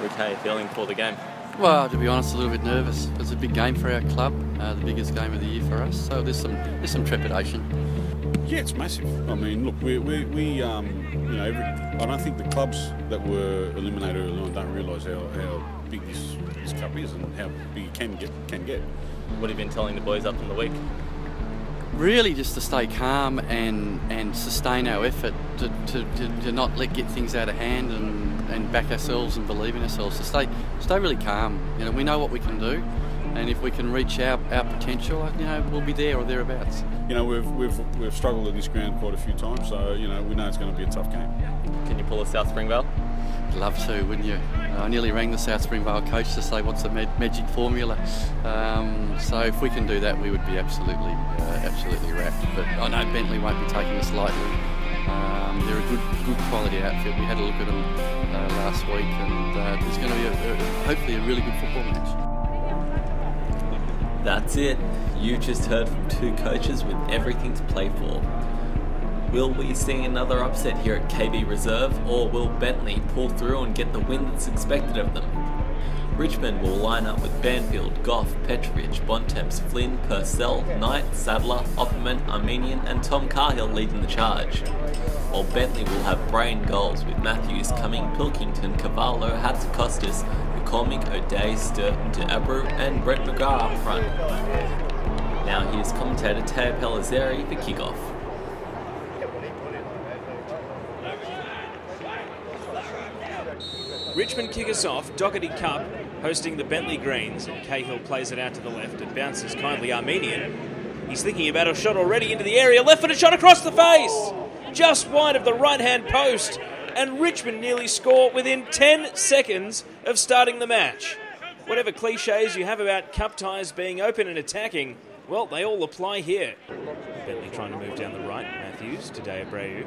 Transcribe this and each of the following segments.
Rick, how are you feeling for the game? Well, to be honest, a little bit nervous. It's a big game for our club, the biggest game of the year for us. So there's some trepidation. Yeah, it's massive. I mean, look, we I don't think the clubs that were eliminated early on don't realise how big this cup is and how big it can get. What have you been telling the boys up in the week? Really, just to stay calm and sustain our effort, to not get things out of hand and back ourselves and believe in ourselves. To stay really calm. We know what we can do, and if we can reach our potential, we'll be there or thereabouts. We've struggled at this ground quite a few times, so we know it's going to be a tough game. Can you pull a South Springvale? Love to, wouldn't you? I nearly rang the South Springvale coach to say what's the magic formula. So if we can do that, we would be absolutely wrapped. But I know Bentleigh won't be taking us lightly. They're a good quality outfit. We had a look at them last week, and there's going to be hopefully a really good football match. That's it. You just heard from two coaches with everything to play for. Will we see another upset here at KB Reserve, or will Bentleigh pull through and get the win that's expected of them? Richmond will line up with Banfield, Goff, Petrovich, Bontemps, Flynn, Purcell, Knight, Sadler, Opperman, Armenian and Tom Cahill leading the charge. While Bentleigh will have Brain goals with Matthews, Cumming, Pilkington, Cavallo, Hatzakostas, McCormick, O'Day, Sturton, Abreu and Brett McGrath up front. Now here's commentator Teo Pellizzeri for kickoff. Richmond kick us off, Dockerty Cup, hosting the Bentleigh Greens. Cahill plays it out to the left and bounces kindly Armenian. He's thinking about a shot already into the area, left-footed shot across the face! Just wide of the right-hand post, and Richmond nearly score within 10 seconds of starting the match. Whatever cliches you have about cup ties being open and attacking, well, they all apply here. Bentleigh trying to move down the right, Matthews to Abreu.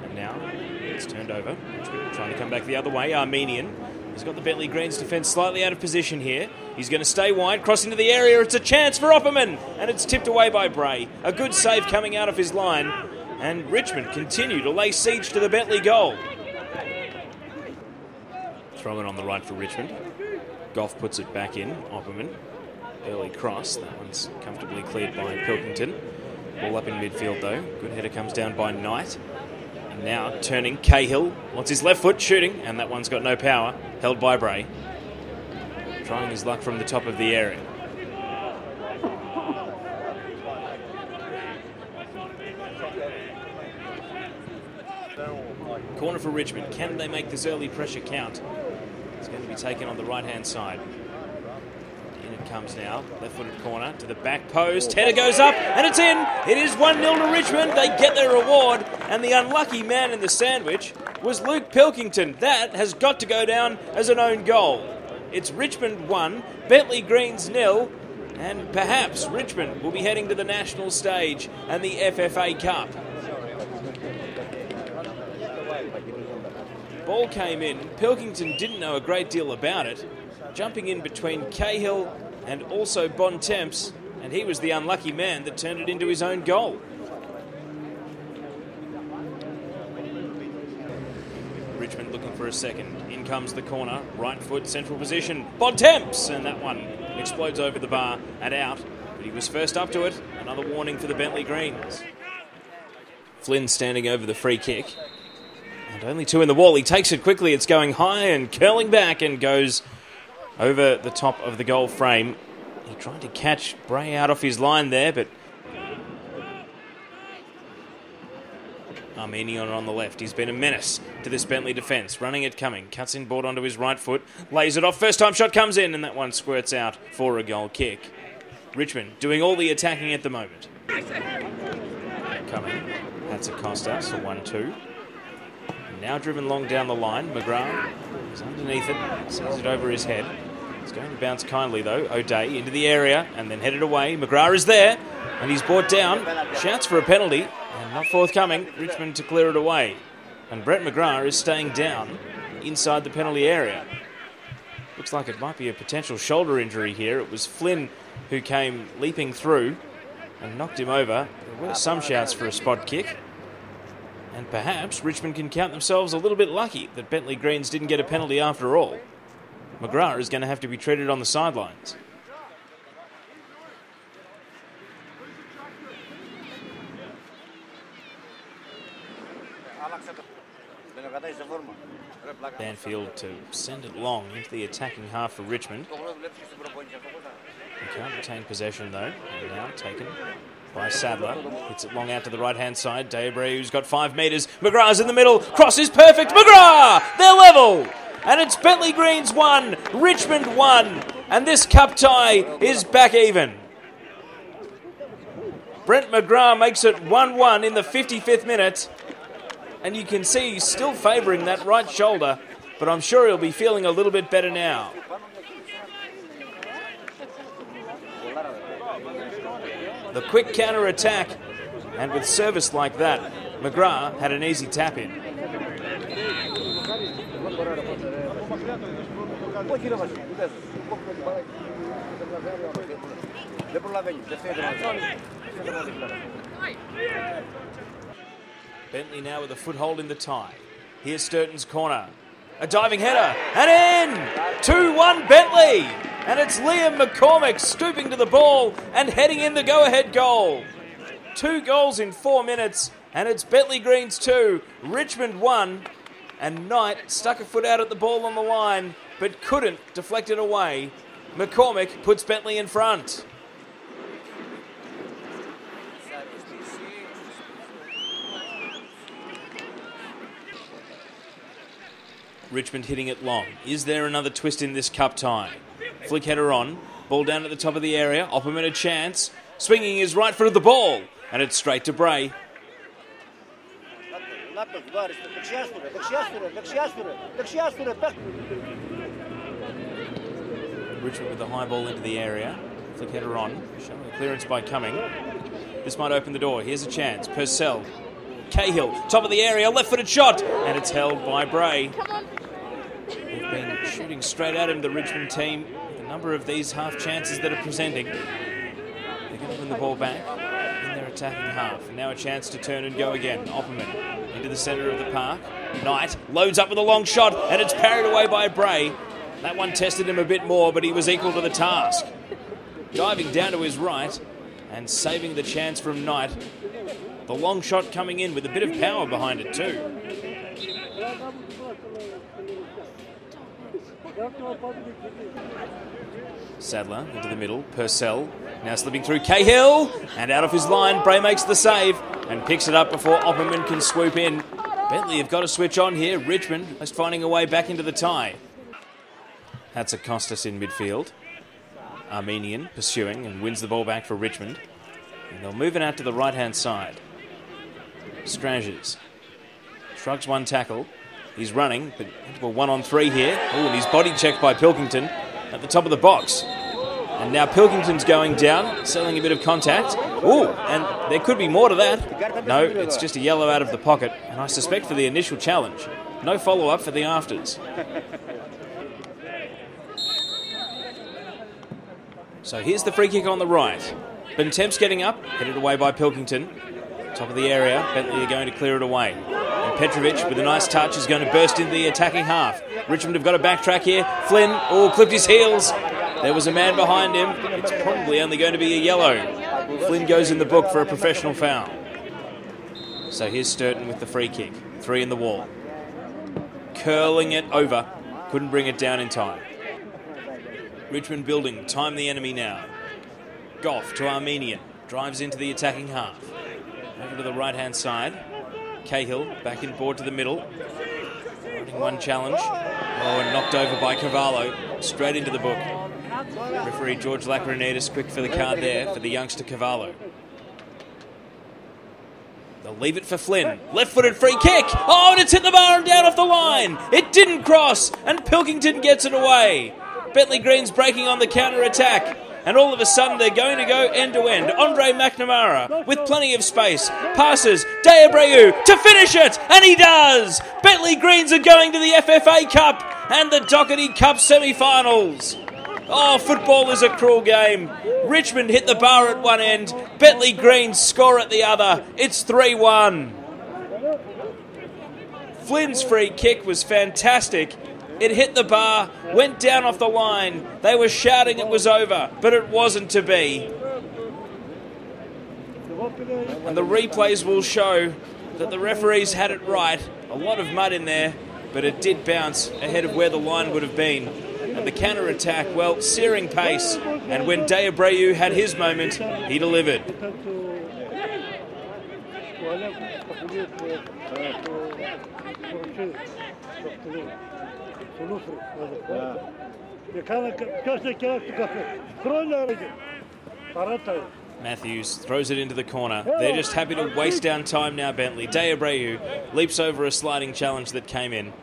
And now it's turned over. Richmond trying to come back the other way. Armenian. He's got the Bentleigh Greens defence slightly out of position here. He's going to stay wide, cross into the area. It's a chance for Opperman. And it's tipped away by Bray. A good save coming out of his line. And Richmond continue to lay siege to the Bentleigh goal. Throw it on the right for Richmond. Goff puts it back in. Opperman. Early cross. That one's comfortably cleared by Pilkington. Ball up in midfield though. Good header comes down by Knight. And now turning, Cahill wants his left foot shooting, and that one's got no power. Held by Bray. Trying his luck from the top of the area. Corner for Richmond. Can they make this early pressure count? It's going to be taken on the right-hand side. In it comes now. Left-footed corner to the back post. Header goes up, and it's in. It is 1-0 to Richmond. They get their reward, and the unlucky man in the sandwich was Luke Pilkington. That has got to go down as an own goal. It's Richmond 1, Bentleigh Greens 0, and perhaps Richmond will be heading to the national stage and the FFA Cup. Ball came in. Pilkington didn't know a great deal about it. Jumping in between Cahill and also Bontemps, and he was the unlucky man that turned it into his own goal. Richmond looking for a second. In comes the corner. Right foot, central position. Bontemps! And that one explodes over the bar and out. But he was first up to it. Another warning for the Bentleigh Greens. Flynn standing over the free kick. And only two in the wall. He takes it quickly. It's going high and curling back and goes over the top of the goal frame. He tried to catch Bray out off his line there, but Armenian on the left. He's been a menace to this Bentleigh defence. Running it, coming. Cuts in board onto his right foot. Lays it off. First time shot comes in, and that one squirts out for a goal kick. Richmond doing all the attacking at the moment. Coming. Hatzakostas for 1-2. Now driven long down the line. McGrath is underneath it. Sees it over his head. It's going to bounce kindly though. O'Day into the area and then headed away. McGrath is there and he's brought down. Shouts for a penalty and not forthcoming. Richmond to clear it away. And Brett McGrath is staying down inside the penalty area. Looks like it might be a potential shoulder injury here. It was Flynn who came leaping through and knocked him over. There were some shouts for a spot kick. And perhaps Richmond can count themselves a little bit lucky that Bentleigh Greens didn't get a penalty after all. McGrath is going to have to be treated on the sidelines. Banfield to send it long into the attacking half for Richmond. They can't retain possession though, and now taken by Sadler. Hits it long out to the right-hand side. Deabreu's got 5 metres. McGrath's in the middle. Cross is perfect. McGrath! They're level! And it's Bentleigh Greens 1, Richmond 1. And this cup tie is back even. Brent McGrath makes it 1-1 in the 55th minute. And you can see he's still favouring that right shoulder, but I'm sure he'll be feeling a little bit better now. The quick counter-attack, and with service like that, McGrath had an easy tap-in. Bentleigh now with a foothold in the tie. Here's Sturton's corner. A diving header, and in! 2-1 Bentleigh! And it's Liam McCormick scooping to the ball and heading in the go-ahead goal. 2 goals in 4 minutes, and it's Bentleigh Greens 2, Richmond 1. And Knight stuck a foot out at the ball on the line, but couldn't deflect it away. McCormick puts Bentleigh in front. Richmond hitting it long. Is there another twist in this cup tie? Flick header on. Ball down at the top of the area. Opperman a chance. Swinging his right foot at the ball. And it's straight to Bray. Richmond with the high ball into the area. Flick header on. Showing a clearance by Cumming. This might open the door. Here's a chance. Purcell. Cahill. Top of the area. Left-footed shot. And it's held by Bray. They've been shooting straight at him, the Richmond team, with a number of these half chances that are presenting. They're going to win the ball back in their attacking half. And now a chance to turn and go again. Opperman into the centre of the park. Knight loads up with a long shot, and it's parried away by Bray. That one tested him a bit more, but he was equal to the task. Diving down to his right and saving the chance from Knight. The long shot coming in with a bit of power behind it too. Sadler into the middle. Purcell now slipping through Cahill, and out of his line. Bray makes the save and picks it up before Opperman can swoop in. Bentleigh have got to switch on here. Richmond just finding a way back into the tie. That's a Costas in midfield. Armenian pursuing and wins the ball back for Richmond. And they'll move it out to the right-hand side. Strages shrugs one tackle. He's running, but into a 1-on-3 here. Oh, and he's body checked by Pilkington at the top of the box. And now Pilkington's going down, selling a bit of contact. Oh, and there could be more to that. No, it's just a yellow out of the pocket, and I suspect for the initial challenge. No follow-up for the afters. So here's the free kick on the right. Bentemp's getting up, headed away by Pilkington. Top of the area, Bentleigh are going to clear it away. And Petrovic, with a nice touch, is going to burst into the attacking half. Richmond have got a backtrack here. Flynn, clipped his heels. There was a man behind him. It's probably only going to be a yellow. Flynn goes in the book for a professional foul. So here's Sturton with the free kick. 3 in the wall. Curling it over. Couldn't bring it down in time. Richmond building. Time the enemy now. Goff to Armenian. Drives into the attacking half. Over to the right-hand side. Cahill back in board to the middle. Holding one challenge. Oh, and knocked over by Cavallo. Straight into the book. Referee George Lacronitis quick for the card there for the youngster Cavallo. They'll leave it for Flynn. Left-footed free kick. Oh, and it's hit the bar and down off the line. It didn't cross, and Pilkington gets it away. Bentleigh Greens breaking on the counter-attack. And all of a sudden, they're going to go end-to-end. Andre McNamara, with plenty of space, passes Deabreu to finish it, and he does! Bentleigh Greens are going to the FFA Cup and the Dockerty Cup semi-finals. Oh, football is a cruel game. Richmond hit the bar at one end, Bentleigh Greens score at the other. It's 3-1. Flynn's free kick was fantastic, It hit the bar, went down off the line. They were shouting it was over, but it wasn't to be. And the replays will show that the referees had it right. A lot of mud in there, but it did bounce ahead of where the line would have been. And the counter-attack, well, searing pace. And when De Abreu had his moment, he delivered. Matthews throws it into the corner. They're just happy to waste down time now, Bentleigh. De Abreu leaps over a sliding challenge that came in.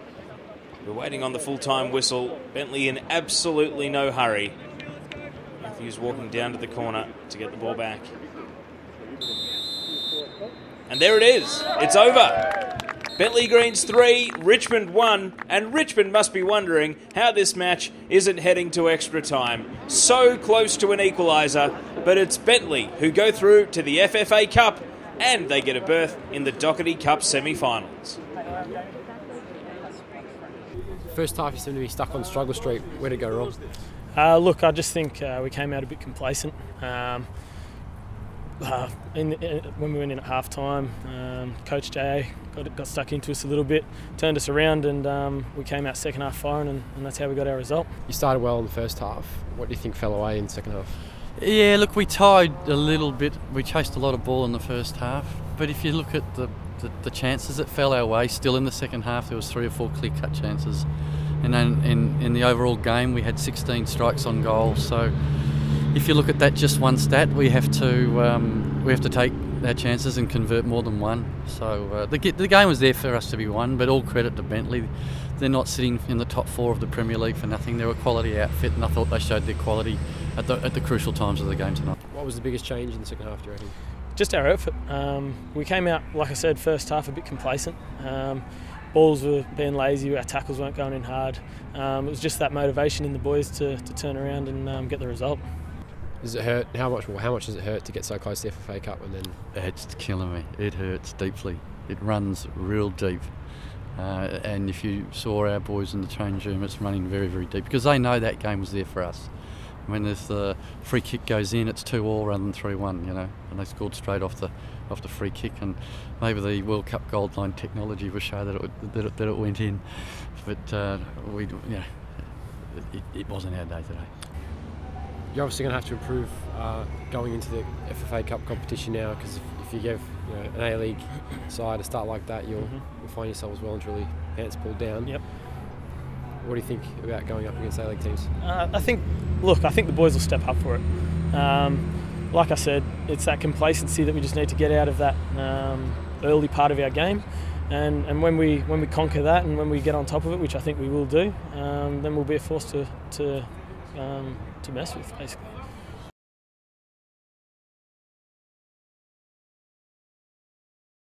We're waiting on the full-time whistle. Bentleigh in absolutely no hurry. Matthews walking down to the corner to get the ball back. And there it is. It's over. Bentleigh Greens 3, Richmond 1, and Richmond must be wondering how this match isn't heading to extra time. So close to an equaliser, but it's Bentleigh who go through to the FFA Cup, and they get a berth in the Dockerty Cup semi-finals. First half, you seem to be stuck on struggle street. Where did it go wrong? Look, I just think we came out a bit complacent. When we went in at half time, Coach J.A. got stuck into us a little bit, turned us around, and we came out second half firing, and that's how we got our result. You started well in the first half. What do you think fell away in the second half? Yeah, look, we tied a little bit. We chased a lot of ball in the first half, but if you look at the chances that fell our way, still in the second half there was 3 or 4 clear-cut chances, and then in the overall game we had 16 strikes on goal. So if you look at that just one stat, we have to take our chances and convert more than one. So the game was there for us to be won, but all credit to Bentleigh. They're not sitting in the top 4 of the Premier League for nothing. They're a quality outfit, and I thought they showed their quality at the crucial times of the game tonight. What was the biggest change in the second half, do you reckon? Just our effort. We came out, like I said, first half a bit complacent. Balls were being lazy, our tackles weren't going in hard. It was just that motivation in the boys to turn around and get the result. Does it hurt? How much does it hurt to get so close to the FFA Cup and then? It's killing me. It hurts deeply. It runs real deep. And if you saw our boys in the change room, it's running very, very deep because they know that game was there for us. When the free kick goes in, it's 2-2 rather than 3-1, you know, and they scored straight off the free kick. And maybe the World Cup gold line technology will show that it went in, but it wasn't our day today. You're obviously going to have to improve going into the FFA Cup competition now, because if you give an A-League side a start like that, you'll find yourself as well and truly pants pulled down. Yep. What do you think about going up against A-League teams? I think the boys will step up for it. Like I said, it's that complacency that we just need to get out of that early part of our game, and when we conquer that and when we get on top of it, which I think we will do, then we'll be a force to mess with, basically.